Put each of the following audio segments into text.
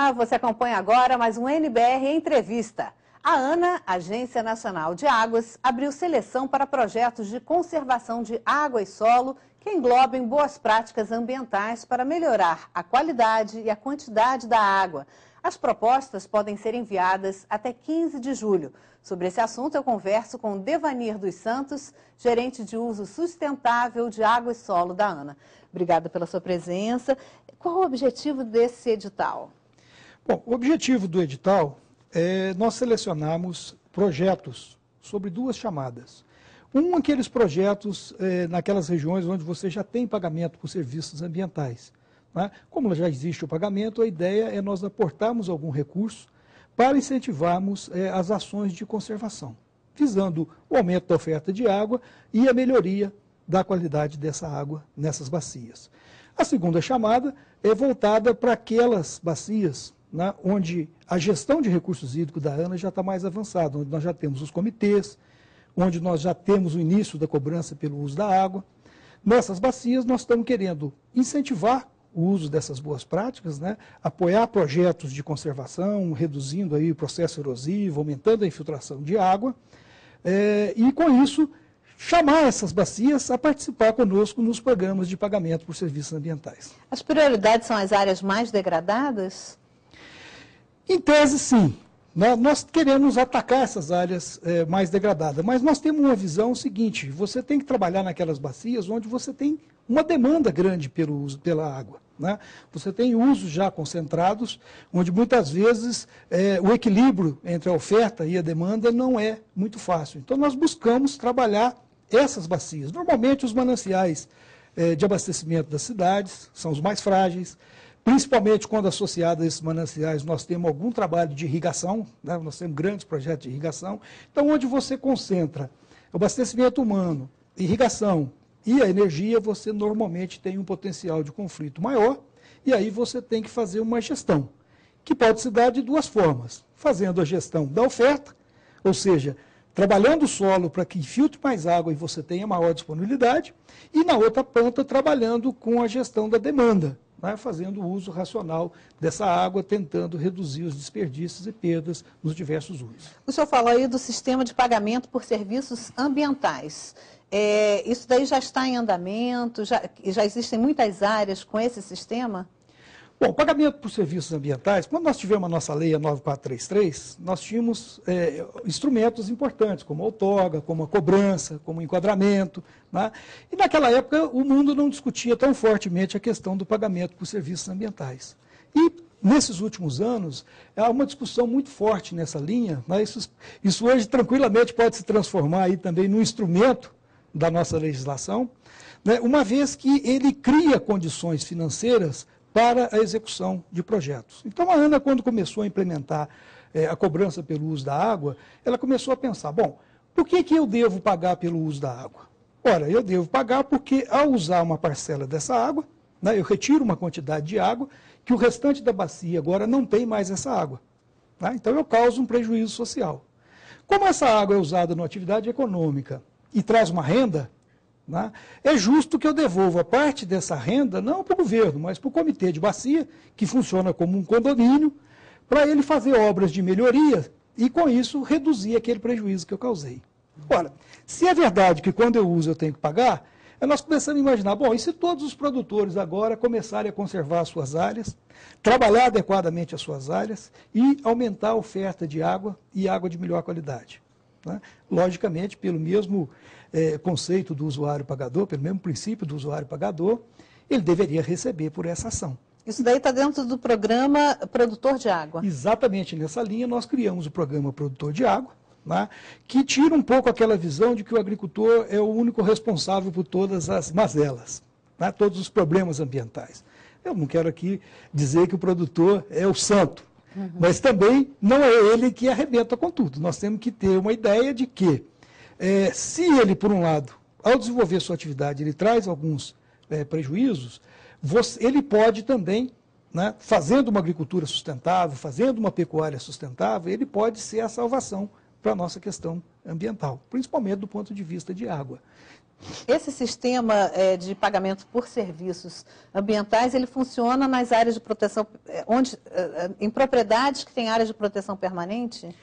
Olá, você acompanha agora mais um NBR Entrevista. A ANA, Agência Nacional de Águas, abriu seleção para projetos de conservação de água e solo que englobem boas práticas ambientais para melhorar a qualidade e a quantidade da água. As propostas podem ser enviadas até 15 de julho. Sobre esse assunto, eu converso com Devanir dos Santos, gerente de uso sustentável de água e solo da ANA. Obrigada pela sua presença. Qual o objetivo desse edital? Bom, o objetivo do edital é nós selecionarmos projetos sobre duas chamadas. Aqueles projetos naquelas regiões onde você já tem pagamento por serviços ambientais. Né? Como já existe o pagamento, a ideia é nós aportarmos algum recurso para incentivarmos as ações de conservação, visando o aumento da oferta de água e a melhoria da qualidade dessa água nessas bacias. A segunda chamada é voltada para aquelas bacias, né, onde a gestão de recursos hídricos da ANA já está mais avançada, onde nós já temos os comitês, onde nós já temos o início da cobrança pelo uso da água. Nessas bacias nós estamos querendo incentivar o uso dessas boas práticas, né, apoiar projetos de conservação, reduzindo aí o processo erosivo, aumentando a infiltração de água, e com isso chamar essas bacias a participar conosco nos programas de pagamento por serviços ambientais. As prioridades são as áreas mais degradadas? Em tese, sim. Nós queremos atacar essas áreas mais degradadas, mas nós temos uma visão seguinte: você tem que trabalhar naquelas bacias onde você tem uma demanda grande pelo uso, pela água. Né? Você tem usos já concentrados, onde muitas vezes o equilíbrio entre a oferta e a demanda não é muito fácil. Então nós buscamos trabalhar essas bacias. Normalmente os mananciais de abastecimento das cidades são os mais frágeis, principalmente quando associado a esses mananciais nós temos algum trabalho de irrigação, né? Nós temos grandes projetos de irrigação. Então, onde você concentra o abastecimento humano, irrigação e a energia, você normalmente tem um potencial de conflito maior, e aí você tem que fazer uma gestão, que pode se dar de duas formas: fazendo a gestão da oferta, ou seja, trabalhando o solo para que infiltre mais água e você tenha maior disponibilidade, e na outra ponta trabalhando com a gestão da demanda, né, fazendo o uso racional dessa água, tentando reduzir os desperdícios e perdas nos diversos usos. O senhor falou aí do sistema de pagamento por serviços ambientais. Isso daí já está em andamento? Já existem muitas áreas com esse sistema? Bom, pagamento por serviços ambientais, quando nós tivemos a nossa lei, a 9433, nós tínhamos instrumentos importantes, como a outorga, como a cobrança, como o enquadramento. Né? E naquela época o mundo não discutia tão fortemente a questão do pagamento por serviços ambientais. E nesses últimos anos, há uma discussão muito forte nessa linha. Né? Isso hoje tranquilamente pode se transformar aí também num instrumento da nossa legislação, né? Uma vez que ele cria condições financeiras para a execução de projetos. Então, a ANA, quando começou a implementar a cobrança pelo uso da água, ela começou a pensar: bom, por que eu devo pagar pelo uso da água? Ora, eu devo pagar porque, ao usar uma parcela dessa água, né, eu retiro uma quantidade de água que o restante da bacia agora não tem mais essa água. Né? Então, eu causo um prejuízo social. Como essa água é usada numa atividade econômica e traz uma renda, né, é justo que eu devolva parte dessa renda, não para o governo, mas para o comitê de bacia, que funciona como um condomínio, para ele fazer obras de melhoria e, com isso, reduzir aquele prejuízo que eu causei. Ora, se é verdade que quando eu uso eu tenho que pagar, nós começamos a imaginar: bom, e se todos os produtores agora começarem a conservar as suas áreas, trabalhar adequadamente as suas áreas e aumentar a oferta de água e água de melhor qualidade? Né? Logicamente, pelo mesmo conceito do usuário pagador, pelo mesmo princípio do usuário pagador, ele deveria receber por essa ação. Isso daí está dentro do programa Produtor de Água. Exatamente nessa linha nós criamos o programa Produtor de Água, né, que tira um pouco aquela visão de que o agricultor é o único responsável por todas as mazelas, né, todos os problemas ambientais. Eu não quero aqui dizer que o produtor é o santo, mas também não é ele que arrebenta com tudo. Nós temos que ter uma ideia de que, se ele, por um lado, ao desenvolver sua atividade, ele traz alguns prejuízos, ele pode também, né, fazendo uma agricultura sustentável, fazendo uma pecuária sustentável, ele pode ser a salvação para a nossa questão ambiental, principalmente do ponto de vista de água. Esse sistema de pagamento por serviços ambientais, ele funciona nas áreas de proteção, em propriedades que têm áreas de proteção permanente?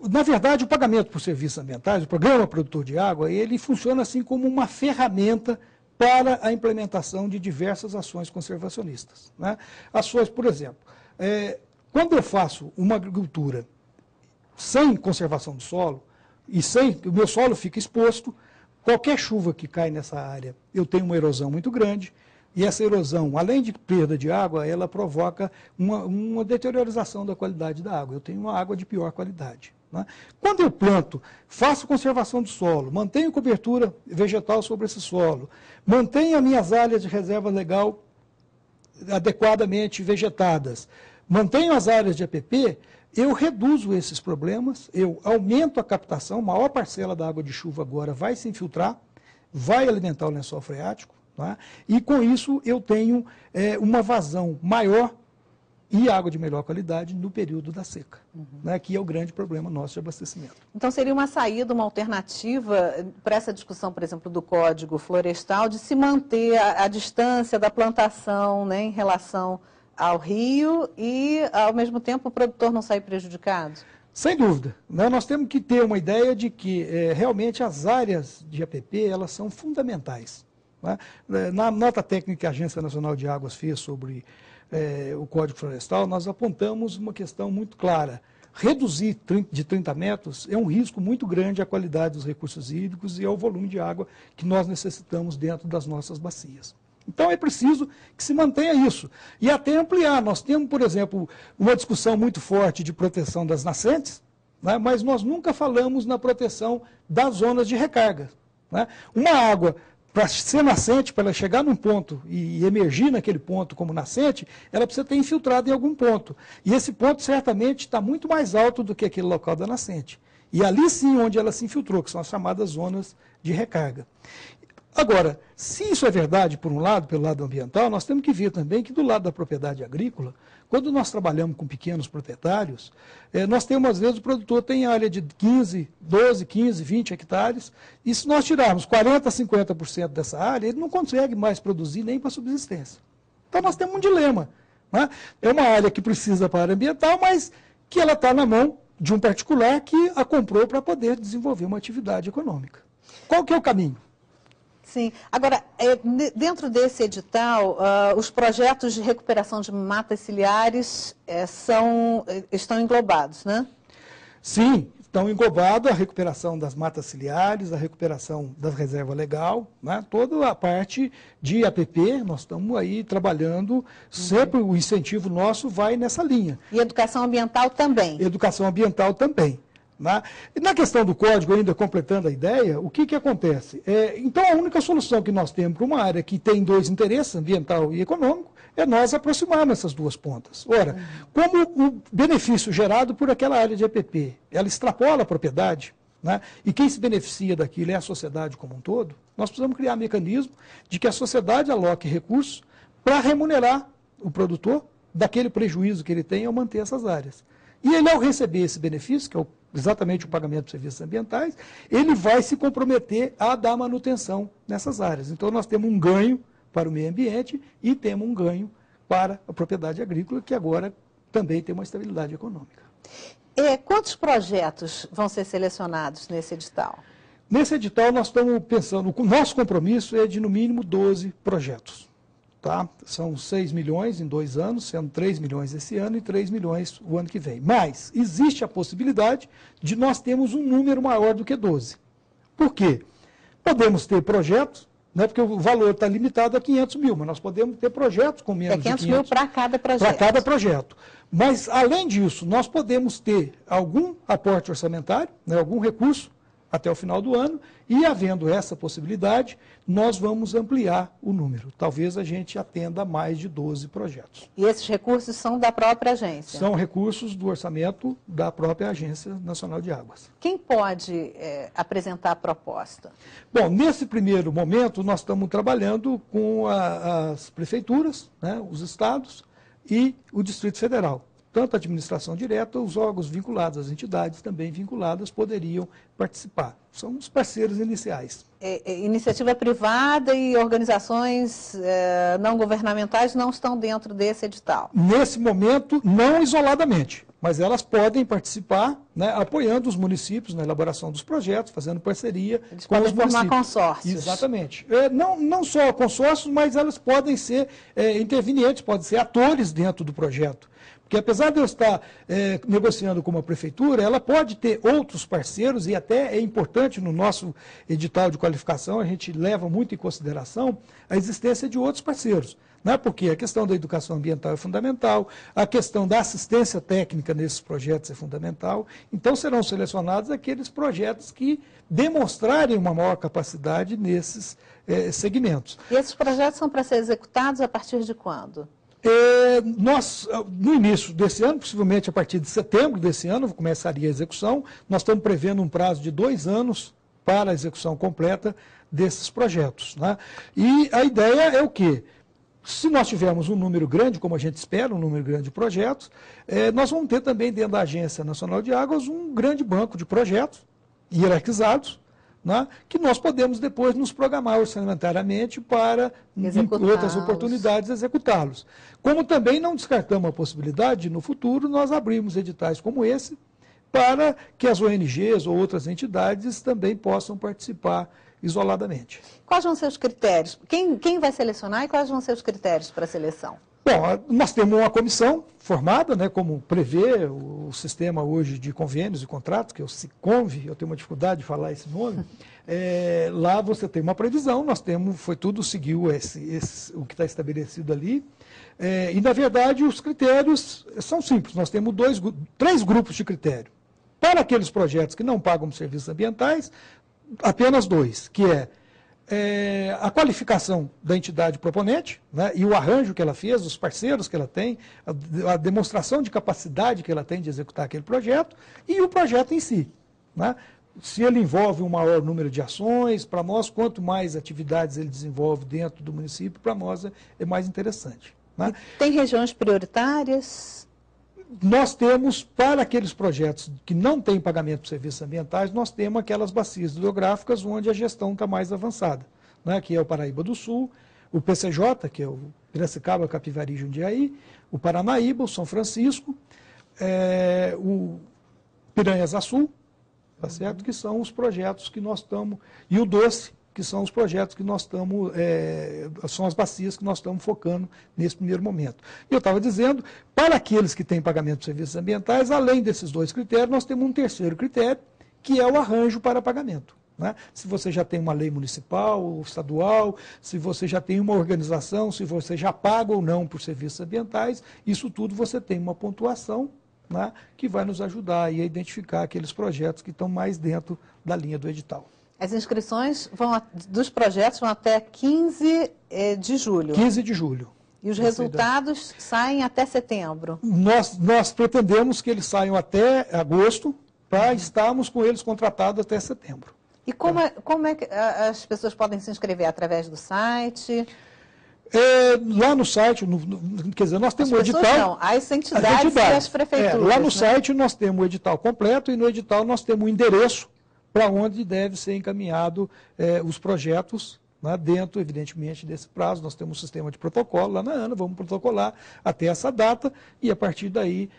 Na verdade, o pagamento por serviços ambientais, o Programa Produtor de Água, ele funciona assim como uma ferramenta para a implementação de diversas ações conservacionistas, né? Ações, por exemplo, quando eu faço uma agricultura sem conservação do solo, e sem o meu solo fica exposto, qualquer chuva que cai nessa área, eu tenho uma erosão muito grande, e essa erosão, além de perda de água, ela provoca uma deteriorização da qualidade da água. Eu tenho uma água de pior qualidade, né? Quando eu planto, faço conservação do solo, mantenho cobertura vegetal sobre esse solo, mantenho as minhas áreas de reserva legal adequadamente vegetadas, mantenho as áreas de APP, eu reduzo esses problemas, eu aumento a captação, maior parcela da água de chuva agora vai se infiltrar, vai alimentar o lençol freático, tá? E com isso eu tenho uma vazão maior e água de melhor qualidade no período da seca, né, que é o grande problema nosso de abastecimento. Então seria uma saída, uma alternativa para essa discussão, por exemplo, do Código Florestal, de se manter a distância da plantação, né, em relação ao rio e, ao mesmo tempo, o produtor não sair prejudicado? Sem dúvida, né? Nós temos que ter uma ideia de que realmente as áreas de APP elas são fundamentais, né? Na nota técnica que a Agência Nacional de Águas fez sobre o Código Florestal, nós apontamos uma questão muito clara. Reduzir de 30 metros é um risco muito grande à qualidade dos recursos hídricos e ao volume de água que nós necessitamos dentro das nossas bacias. Então é preciso que se mantenha isso. E até ampliar. Nós temos, por exemplo, uma discussão muito forte de proteção das nascentes, né, mas nós nunca falamos na proteção das zonas de recarga, né? Uma água, para ser nascente, para ela chegar num ponto e emergir naquele ponto como nascente, ela precisa ter infiltrado em algum ponto. E esse ponto certamente está muito mais alto do que aquele local da nascente. E ali sim onde ela se infiltrou, que são as chamadas zonas de recarga. Agora, se isso é verdade, por um lado, pelo lado ambiental, nós temos que ver também que do lado da propriedade agrícola, quando nós trabalhamos com pequenos proprietários, nós temos, às vezes, o produtor tem área de 12, 15, 20 hectares, e se nós tirarmos 40%, 50% dessa área, ele não consegue mais produzir nem para subsistência. Então, nós temos um dilema, né? É uma área que precisa para a área ambiental, mas que ela está na mão de um particular que a comprou para poder desenvolver uma atividade econômica. Qual que é o caminho? Sim. Agora, dentro desse edital, os projetos de recuperação de matas ciliares estão englobados, né? Sim, estão englobados a recuperação das matas ciliares, a recuperação da reserva legal, né? Toda a parte de APP, nós estamos aí trabalhando, sempre o incentivo nosso vai nessa linha. E educação ambiental também? Educação ambiental também. E na questão do código, ainda completando a ideia, o que acontece? Então, a única solução que nós temos para uma área que tem dois interesses, ambiental e econômico, é nós aproximarmos essas duas pontas. Ora, como o benefício gerado por aquela área de APP, ela extrapola a propriedade, né, e quem se beneficia daquilo é a sociedade como um todo, nós precisamos criar um mecanismo de que a sociedade aloque recursos para remunerar o produtor daquele prejuízo que ele tem ao manter essas áreas. E ele, ao receber esse benefício, que é exatamente o pagamento de serviços ambientais, ele vai se comprometer a dar manutenção nessas áreas. Então, nós temos um ganho para o meio ambiente e temos um ganho para a propriedade agrícola, que agora também tem uma estabilidade econômica. Quantos projetos vão ser selecionados nesse edital? Nesse edital, nós estamos pensando, o nosso compromisso é de, no mínimo, 12 projetos. Tá? São 6 milhões em 2 anos, sendo 3 milhões esse ano e 3 milhões o ano que vem. Mas existe a possibilidade de nós termos um número maior do que 12. Por quê? Podemos ter projetos, né, porque o valor está limitado a 500 mil, mas nós podemos ter projetos com menos de 500 mil para cada projeto. Para cada projeto. Mas, além disso, nós podemos ter algum aporte orçamentário, né, algum recurso, até o final do ano, e havendo essa possibilidade, nós vamos ampliar o número. Talvez a gente atenda a mais de 12 projetos. E esses recursos são da própria agência? São recursos do orçamento da própria Agência Nacional de Águas. Quem pode apresentar a proposta? Bom, nesse primeiro momento, nós estamos trabalhando com as prefeituras, né, os estados e o Distrito Federal. tanto a administração direta, os órgãos vinculados, as entidades também vinculadas poderiam participar. São os parceiros iniciais. Iniciativa privada e organizações não governamentais não estão dentro desse edital? Nesse momento, não isoladamente, mas elas podem participar, né, apoiando os municípios na elaboração dos projetos, fazendo parceria Eles com os podem formar municípios. consórcios. Exatamente. Não só consórcios, mas elas podem ser intervenientes, podem ser atores dentro do projeto. Porque apesar de eu estar negociando com uma prefeitura, ela pode ter outros parceiros, e até é importante no nosso edital de qualificação, a gente leva muito em consideração a existência de outros parceiros. Né? Porque a questão da educação ambiental é fundamental, a questão da assistência técnica nesses projetos é fundamental. Então serão selecionados aqueles projetos que demonstrarem uma maior capacidade nesses segmentos. E esses projetos são para ser executados a partir de quando? Nós, no início desse ano, possivelmente a partir de setembro desse ano, começaria a execução. Nós estamos prevendo um prazo de 2 anos para a execução completa desses projetos. Né? E a ideia é o quê? Se nós tivermos um número grande, como a gente espera, um número grande de projetos, nós vamos ter também dentro da Agência Nacional de Águas um grande banco de projetos hierarquizados, né, que nós podemos depois nos programar orçamentariamente para, em outras oportunidades, executá-los. Como também não descartamos a possibilidade de, no futuro, nós abrirmos editais como esse, para que as ONGs ou outras entidades também possam participar isoladamente. Quais vão ser os critérios? Quem vai selecionar e quais vão ser os critérios para a seleção? Bom, nós temos uma comissão formada, né, como prevê o sistema hoje de convênios e contratos, que é o SICONV, eu tenho uma dificuldade de falar esse nome. Lá você tem uma previsão, foi tudo seguiu o que está estabelecido ali. E, na verdade, os critérios são simples. Nós temos 3 grupos de critério. Para aqueles projetos que não pagam serviços ambientais, apenas 2, que a qualificação da entidade proponente, né, e o arranjo que ela fez, os parceiros que ela tem, a demonstração de capacidade que ela tem de executar aquele projeto, e o projeto em si. Né? Se ele envolve um maior número de ações, para nós, quanto mais atividades ele desenvolve dentro do município, para nós é mais interessante. Né? Tem regiões prioritárias? Nós temos, para aqueles projetos que não têm pagamento por serviços ambientais, nós temos aquelas bacias hidrográficas onde a gestão está mais avançada, né, que é o Paraíba do Sul, o PCJ, que é o Piracicaba, Capivari e Jundiaí, o Paranaíba, o São Francisco, o Piranhas Açul, tá certo? Que são os projetos que nós estamos, e o Doce, que são os projetos que nós estamos, são as bacias que nós estamos focando nesse primeiro momento. E eu estava dizendo, para aqueles que têm pagamento de serviços ambientais, além desses 2 critérios, nós temos um terceiro critério, que é o arranjo para pagamento. Né? Se você já tem uma lei municipal ou estadual, se você já tem uma organização, se você já paga ou não por serviços ambientais, isso tudo você tem uma pontuação, né, que vai nos ajudar aí a identificar aqueles projetos que estão mais dentro da linha do edital. As inscrições dos projetos vão até 15 de julho. 15 de julho. E os resultados saem até setembro? Nós pretendemos que eles saiam até agosto, para estarmos com eles contratados até setembro. E como é que as pessoas podem se inscrever? Através do site? Lá no site, quer dizer, nós temos o edital... Não, as entidades e as prefeituras. Lá no site nós temos o edital completo e no edital nós temos o endereço para onde deve ser encaminhado os projetos, né, dentro, evidentemente, desse prazo. Nós temos um sistema de protocolo lá na ANA, vamos protocolar até essa data e, a partir daí,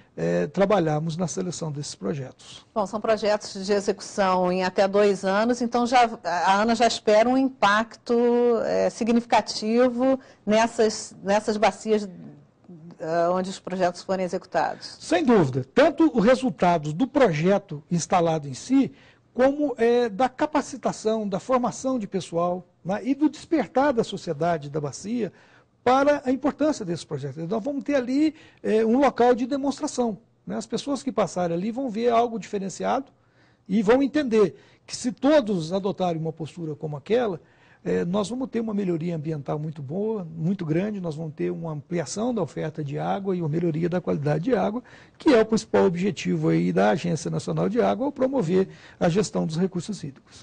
trabalharmos na seleção desses projetos. Bom, são projetos de execução em até 2 anos, então a ANA já espera um impacto significativo nessas bacias onde os projetos forem executados. Sem dúvida. Tanto os resultados do projeto instalado em si, como da capacitação, da formação de pessoal, né, e do despertar da sociedade da bacia para a importância desse projeto. Nós vamos ter ali um local de demonstração. Né? As pessoas que passarem ali vão ver algo diferenciado e vão entender que se todos adotarem uma postura como aquela, nós vamos ter uma melhoria ambiental muito boa, muito grande, nós vamos ter uma ampliação da oferta de água e uma melhoria da qualidade de água, que é o principal objetivo aí da Agência Nacional de Água, ao promover a gestão dos recursos hídricos.